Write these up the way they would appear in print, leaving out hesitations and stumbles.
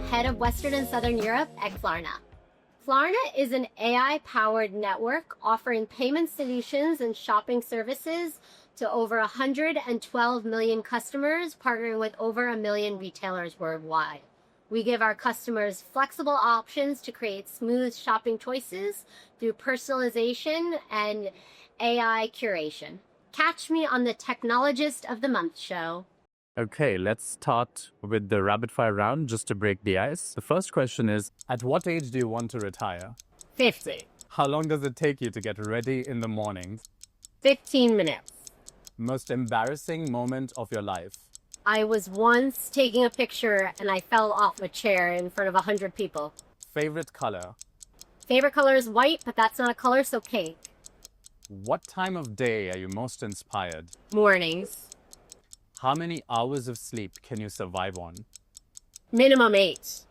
Behal, head of Western and Southern Europe at Klarna. Klarna is an AI-powered network offering payment solutions and shopping services to over 112 million customers, partnering with over 1 million retailers worldwide. We give our customers flexible options to create smooth shopping choices through personalization and AI curation. Catch me on the Technologist of the Month show. Okay, let's start with the rapid fire round just to break the ice. The first question is, at what age do you want to retire? 50. How long does it take you to get ready in the mornings? 15 minutes. Most embarrassing moment of your life? I was once taking a picture and I fell off a chair in front of 100 people. Favorite color? Favorite color is white, but that's not a color, so cake. What time of day are you most inspired? Mornings. How many hours of sleep can you survive on? Minimum 8.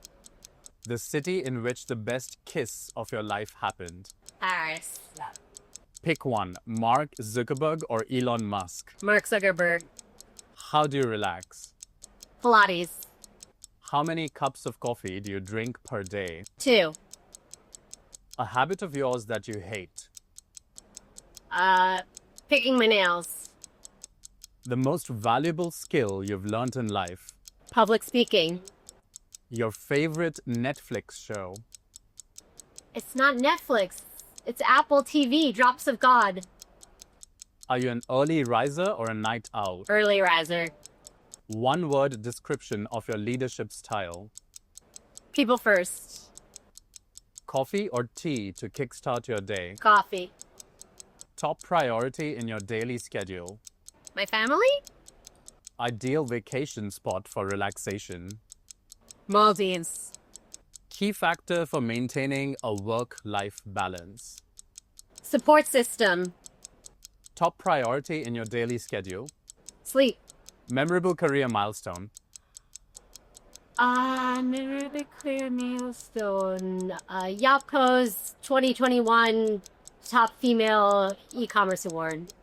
The city in which the best kiss of your life happened? Paris. Pick one, Mark Zuckerberg or Elon Musk? Mark Zuckerberg. How do you relax? Pilates. How many cups of coffee do you drink per day? 2. A habit of yours that you hate? Picking my nails. The most valuable skill you've learned in life? Public speaking. Your favorite Netflix show? It's not Netflix. It's Apple TV, Drops of God. Are you an early riser or a night owl? Early riser. One word description of your leadership style? People first. Coffee or tea to kickstart your day? Coffee. Top priority in your daily schedule? My family? Ideal vacation spot for relaxation? Maldives. Key factor for maintaining a work-life balance? Support system. Top priority in your daily schedule? Sleep. Memorable career milestone? Memorable career milestone. Yapco's 2021 Top Female E-Commerce Award.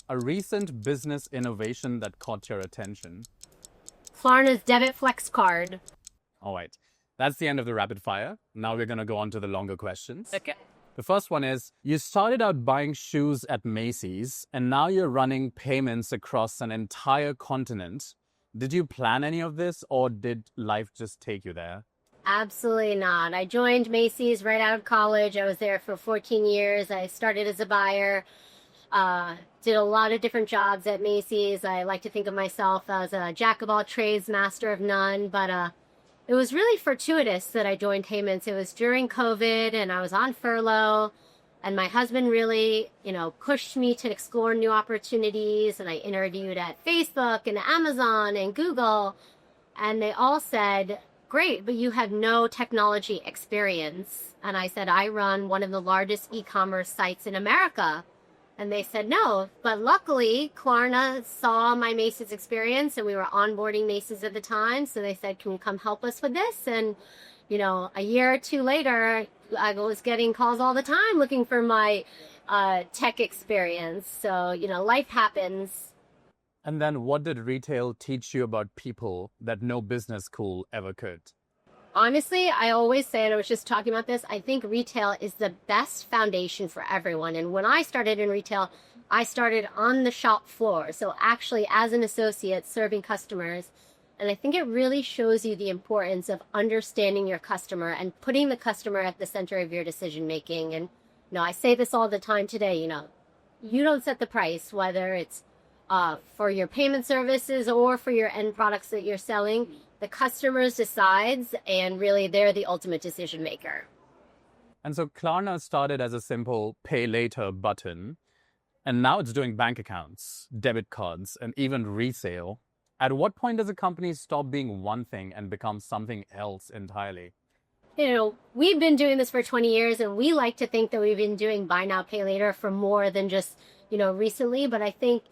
A recent business innovation that caught your attention? Klarna's Debit Flex Card. All right, that's the end of the rapid fire. Now we're going to go on to the longer questions. Okay. The first one is, you started out buying shoes at Macy's and now you're running payments across an entire continent. Did you plan any of this or did life just take you there? Absolutely not. I joined Macy's right out of college. I was there for 14 years. I started as a buyer. Did a lot of different jobs at Macy's. I like to think of myself as a jack of all trades, master of none, but it was really fortuitous that I joined payments. It was during COVID and I was on furlough, and my husband really, pushed me to explore new opportunities, and I interviewed at Facebook and Amazon and Google, and they all said, "Great, but you have no technology experience." And I said, "I run one of the largest e-commerce sites in America." And they said no, but luckily Klarna saw my Macy's experience and we were onboarding Macy's at the time. So they said, "Can you come help us with this?" And, a year or two later, I was getting calls all the time looking for my tech experience. So, life happens. And then what did retail teach you about people that no business school ever could? Honestly, I always say, and I was just talking about this, I think retail is the best foundation for everyone. And when I started in retail, I started on the shop floor. So actually as an associate serving customers. And I think it really shows you the importance of understanding your customer and putting the customer at the center of your decision making. And, I say this all the time today, you don't set the price, whether it's for your payment services or for your end products that you're selling. The customers decides, and really they're the ultimate decision maker. And so Klarna started as a simple pay later button, and now it's doing bank accounts, debit cards, and even resale. At what point does a company stop being one thing and become something else entirely? We've been doing this for 20 years, and we like to think that we've been doing buy now, pay later for more than just, recently. But I think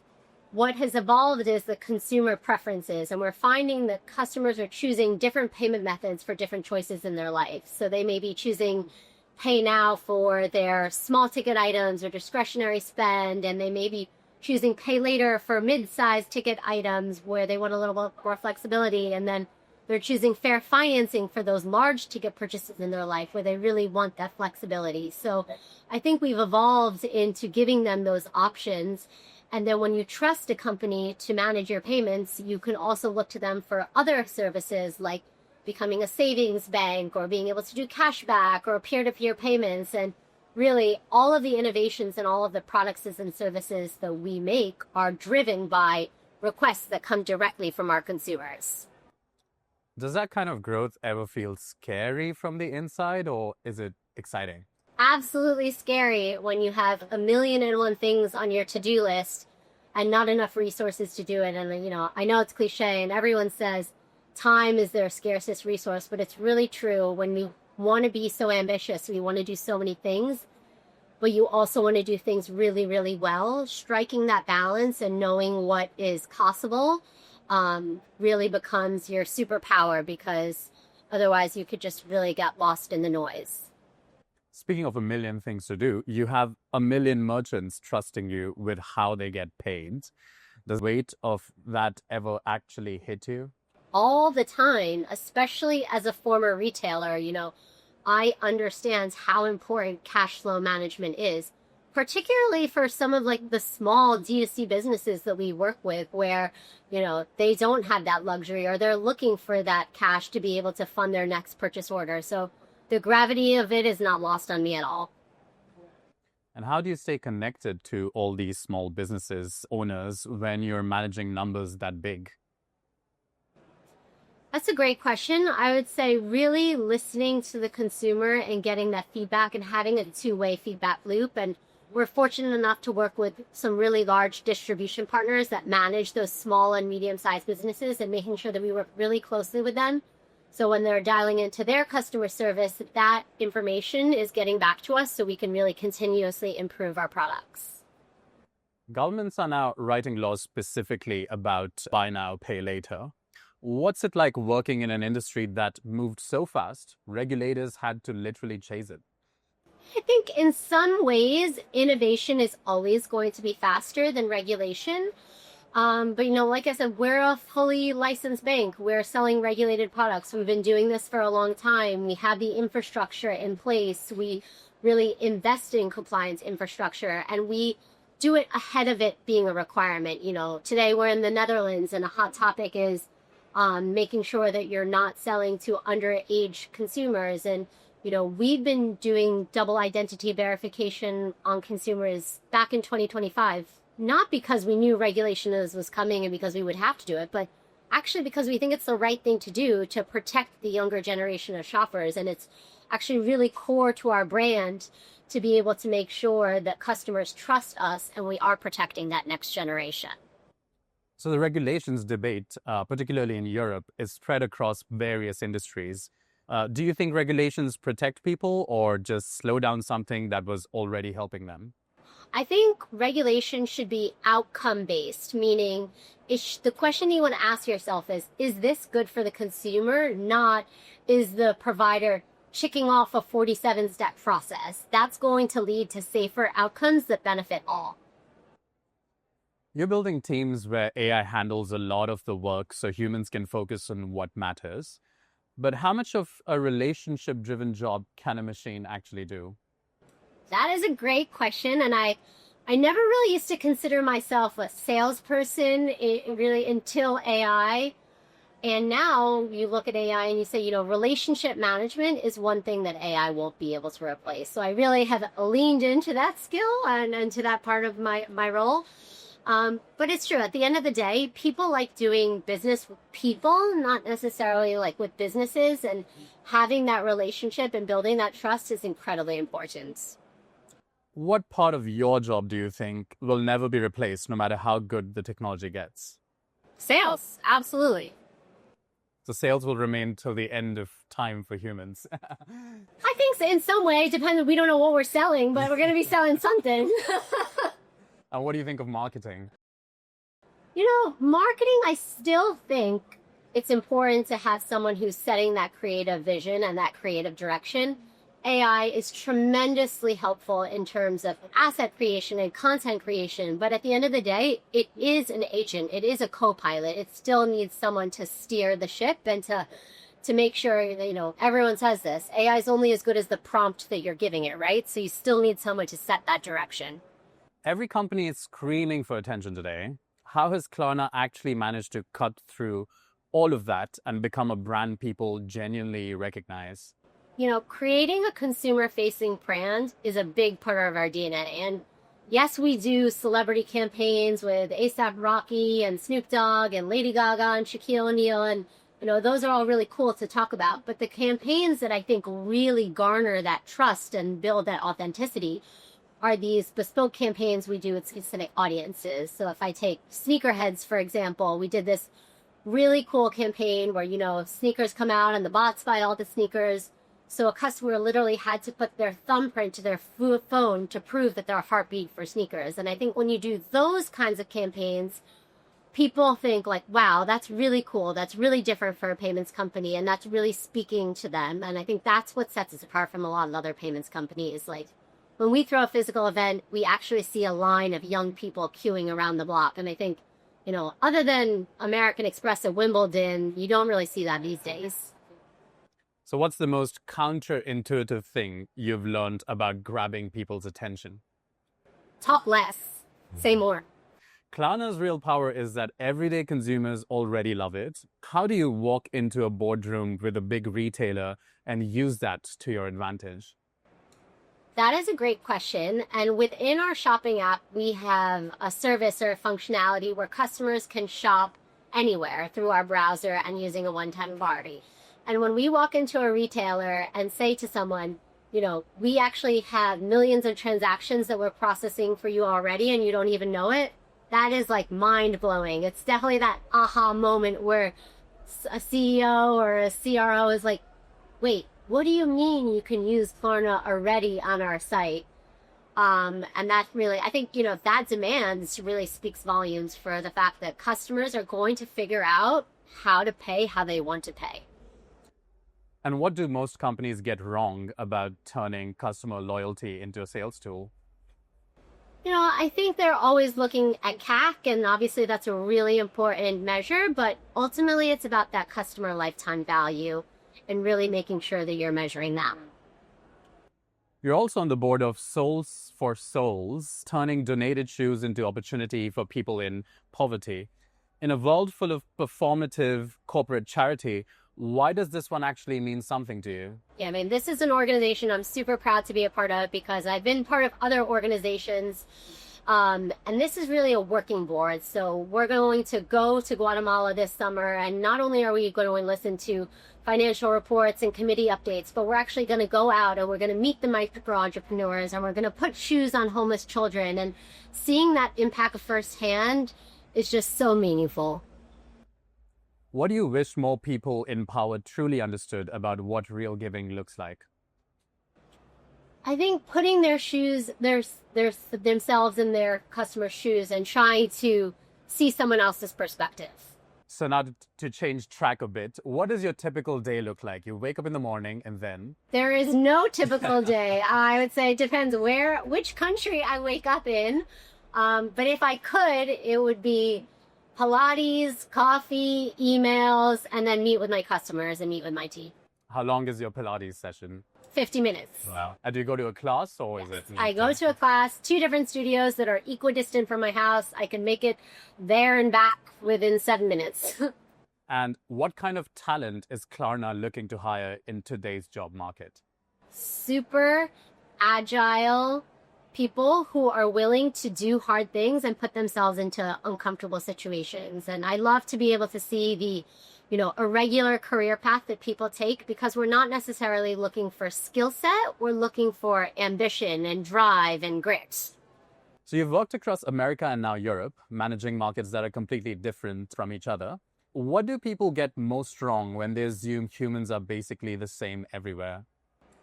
what has evolved is the consumer preferences, and we're finding that customers are choosing different payment methods for different choices in their life. So they may be choosing pay now for their small ticket items or discretionary spend, and they may be choosing pay later for mid-sized ticket items where they want a little bit more flexibility. And then They're choosing fair financing for those large ticket purchases in their life where they really want that flexibility. So I think we've evolved into giving them those options. And then when you trust a company to manage your payments, you can also look to them for other services like becoming a savings bank or being able to do cash back or peer-to-peer payments. And really, all of the innovations and all of the products and services that we make are driven by requests that come directly from our consumers. Does that kind of growth ever feel scary from the inside, or is it exciting? Absolutely scary when you have a million and one things on your to-do list and not enough resources to do it. And, I know it's cliche and everyone says time is their scarcest resource, but it's really true. When we want to be so ambitious, we want to do so many things, but you also want to do things really, really well. Striking that balance and knowing what is possible really becomes your superpower, because otherwise you could just really get lost in the noise. Speaking of a million things to do, you have a million merchants trusting you with how they get paid. Does the weight of that ever actually hit you? All the time, especially as a former retailer, I understand how important cash flow management is, particularly for some of the small D2C businesses that we work with where, they don't have that luxury or they're looking for that cash to be able to fund their next purchase order. So the gravity of it is not lost on me at all. And how do you stay connected to all these small businesses owners when you're managing numbers that big? That's a great question. I would say really listening to the consumer and getting that feedback and having a two-way feedback loop. And we're fortunate enough to work with some really large distribution partners that manage those small and medium-sized businesses, and making sure that we work really closely with them. So when they're dialing into their customer service, that information is getting back to us so we can really continuously improve our products. Governments are now writing laws specifically about buy now, pay later. What's it like working in an industry that moved so fast, regulators had to literally chase it? I think in some ways, innovation is always going to be faster than regulation. But like I said, we're a fully licensed bank. We're selling regulated products. We've been doing this for a long time. We have the infrastructure in place. We really invest in compliance infrastructure, and we do it ahead of it being a requirement. Today we're in the Netherlands, and a hot topic is making sure that you're not selling to underage consumers. And, we've been doing double identity verification on consumers back in 2025, not because we knew regulation was coming and because we would have to do it, but actually because we think it's the right thing to do to protect the younger generation of shoppers. And it's actually really core to our brand to be able to make sure that customers trust us and we are protecting that next generation. So the regulations debate, particularly in Europe, is spread across various industries. Do you think regulations protect people or just slow down something that was already helping them? I think regulation should be outcome-based, meaning the question you want to ask yourself is this good for the consumer? Not, is the provider checking off a 47-step process? That's going to lead to safer outcomes that benefit all. You're building teams where AI handles a lot of the work so humans can focus on what matters. But how much of a relationship-driven job can a machine actually do? That is a great question. And I never really used to consider myself a salesperson really until AI. And now you look at AI and you say, relationship management is one thing that AI won't be able to replace. So I really have leaned into that skill and into that part of my role. But it's true. At the end of the day, people like doing business with people, not necessarily with businesses. And having that relationship and building that trust is incredibly important. What part of your job do you think will never be replaced, no matter how good the technology gets? Sales, absolutely. So sales will remain till the end of time for humans. I think so, in some way. Depends. We don't know what we're selling, but we're going to be selling something. And what do you think of marketing? Marketing, I still think it's important to have someone who's setting that creative vision and that creative direction. AI is tremendously helpful in terms of asset creation and content creation. But at the end of the day, it is an agent. It is a co-pilot. It still needs someone to steer the ship and to make sure that, everyone says this. AI is only as good as the prompt that you're giving it, right? So you still need someone to set that direction. Every company is screaming for attention today. How has Klarna actually managed to cut through all of that and become a brand people genuinely recognize? Creating a consumer-facing brand is a big part of our DNA. And yes, we do celebrity campaigns with A$AP Rocky and Snoop Dogg and Lady Gaga and Shaquille O'Neal. And, those are all really cool to talk about. But the campaigns that I think really garner that trust and build that authenticity are these bespoke campaigns we do with specific audiences. So if I take sneakerheads, for example, we did this really cool campaign where, sneakers come out and the bots buy all the sneakers. So a customer literally had to put their thumbprint to their phone to prove that they're a heartbeat for sneakers. And I think when you do those kinds of campaigns, people think like, wow, that's really cool. That's really different for a payments company. And that's really speaking to them. And I think that's what sets us apart from a lot of other payments companies. Like when we throw a physical event, we actually see a line of young people queuing around the block. And I think, other than American Express at Wimbledon, you don't really see that these days. So what's the most counterintuitive thing you've learned about grabbing people's attention? Talk less, say more. Klarna's real power is that everyday consumers already love it. How do you walk into a boardroom with a big retailer and use that to your advantage? That is a great question. And within our shopping app, we have a service or a functionality where customers can shop anywhere through our browser and using a one-time party. And when we walk into a retailer and say to someone, we actually have millions of transactions that we're processing for you already and you don't even know it, that is like mind blowing. It's definitely that aha moment where a CEO or a CRO is like, wait, what do you mean you can use Klarna already on our site? And that really, I think, that demand really speaks volumes for the fact that customers are going to figure out how to pay how they want to pay. And what do most companies get wrong about turning customer loyalty into a sales tool? I think they're always looking at CAC, and obviously that's a really important measure, but ultimately it's about that customer lifetime value and really making sure that you're measuring that. You're also on the board of Souls for Souls, turning donated shoes into opportunity for people in poverty. In a world full of performative corporate charity, why does this one actually mean something to you? Yeah, this is an organization I'm super proud to be a part of because I've been part of other organizations. And this is really a working board. So we're going to go to Guatemala this summer. And not only are we going to listen to financial reports and committee updates, but we're actually going to go out and we're going to meet the micro entrepreneurs and we're going to put shoes on homeless children. And seeing that impact firsthand is just so meaningful. What do you wish more people in power truly understood about what real giving looks like? I think putting their shoes, themselves in their customers' shoes and trying to see someone else's perspective. So now to change track a bit, what does your typical day look like? You wake up in the morning and then? There is no typical day. I would say it depends which country I wake up in. But if I could, it would be Pilates, coffee, emails, and then meet with my customers and meet with my team. How long is your Pilates session? 50 minutes. Wow. And do you go to a class or Yes. is it? I go to a class, 2 different studios that are equidistant from my house. I can make it there and back within 7 minutes. And what kind of talent is Klarna looking to hire in today's job market? Super agile people who are willing to do hard things and put themselves into uncomfortable situations. And I love to be able to see the irregular career path that people take because we're not necessarily looking for skill set. We're looking for ambition and drive and grit. So you've worked across America and now Europe, managing markets that are completely different from each other. What do people get most wrong when they assume humans are basically the same everywhere?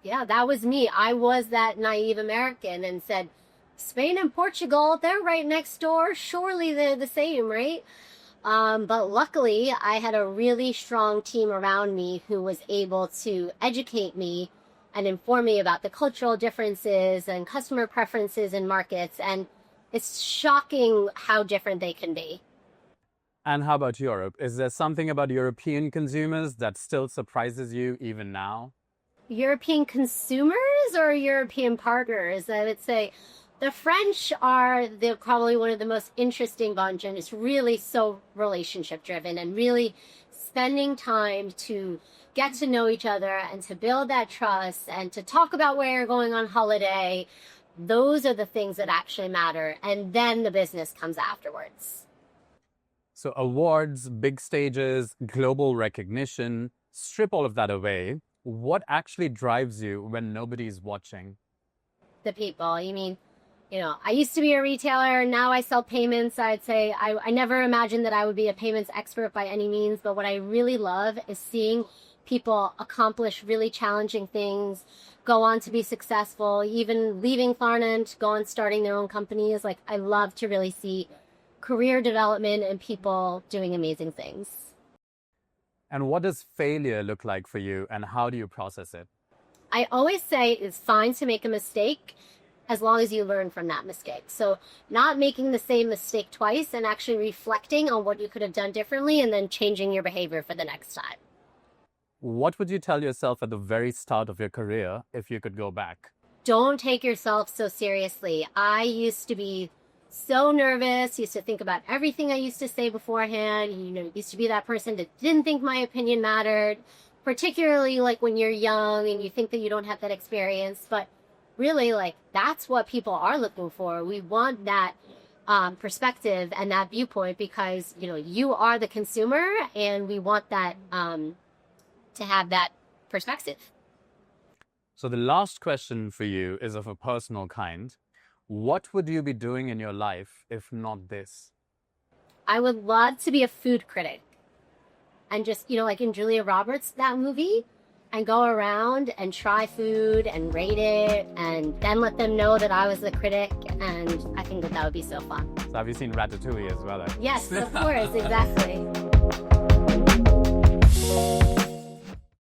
Yeah, that was me. I was that naive American and said, Spain and Portugal, they're right next door. Surely they're the same, right? But luckily, I had a really strong team around me who was able to educate me and inform me about the cultural differences and customer preferences in markets. And it's shocking how different they can be. And how about Europe? Is there something about European consumers that still surprises you even now? European consumers or European partners? I would say the French are probably one of the most interesting bunch, and it's really so relationship driven and really spending time to get to know each other and to build that trust and to talk about where you're going on holiday. Those are the things that actually matter. And then the business comes afterwards. So awards, big stages, global recognition, strip all of that away. What actually drives you when nobody's watching? The people. You mean, I used to be a retailer. Now I sell payments. I'd say I never imagined that I would be a payments expert by any means. But what I really love is seeing people accomplish really challenging things, go on to be successful, even leaving Klarna and go on starting their own companies. Like, I love to really see career development and people doing amazing things. And what does failure look like for you, and how do you process it? I always say it's fine to make a mistake as long as you learn from that mistake. So not making the same mistake twice and actually reflecting on what you could have done differently and then changing your behavior for the next time. What would you tell yourself at the very start of your career if you could go back? Don't take yourself so seriously. I used to be so nervous, used to think about everything I used to say beforehand, used to be that person that didn't think my opinion mattered, particularly like when you're young and you think that you don't have that experience. But really, like, that's what people are looking for. We want that perspective and that viewpoint because, you are the consumer and we want that to have that perspective. So the last question for you is of a personal kind. What would you be doing in your life if not this? I would love to be a food critic and just, like in Julia Roberts, that movie, and go around and try food and rate it and then let them know that I was the critic. And I think that would be so fun. So have you seen Ratatouille as well? Yes, of course, exactly.